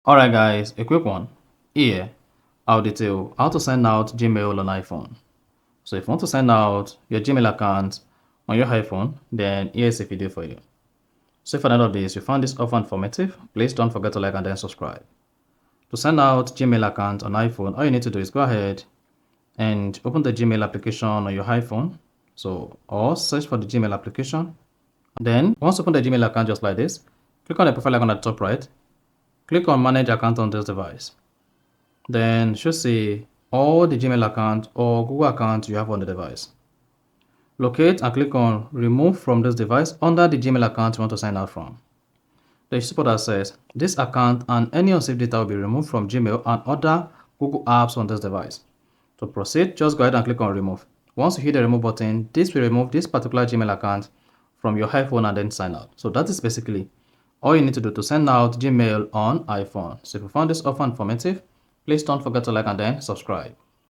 Alright guys, a quick one. Here, I'll detail how to send out Gmail on iPhone. So if you want to send out your Gmail account on your iPhone, then here's a video for you. So if at the end of this you found this offer informative, please don't forget to like and then subscribe. To send out Gmail account on iPhone, all you need to do is go ahead and open the Gmail application on your iPhone. Or search for the Gmail application. Then once you open the Gmail account just like this, click on the profile icon at the top right. Click on manage account on this device. Then you should see all the Gmail account or Google account you have on the device. Locate and click on remove from this device under the Gmail account you want to sign out from. The support that says this account and any unsaved data will be removed from Gmail and other Google apps on this device. To proceed, just go ahead and click on remove. Once you hit the remove button, this will remove this particular Gmail account from your iPhone and then sign out. So that is basically all you need to do to send out Gmail on iPhone. So if you found this offer informative, please don't forget to like and then subscribe.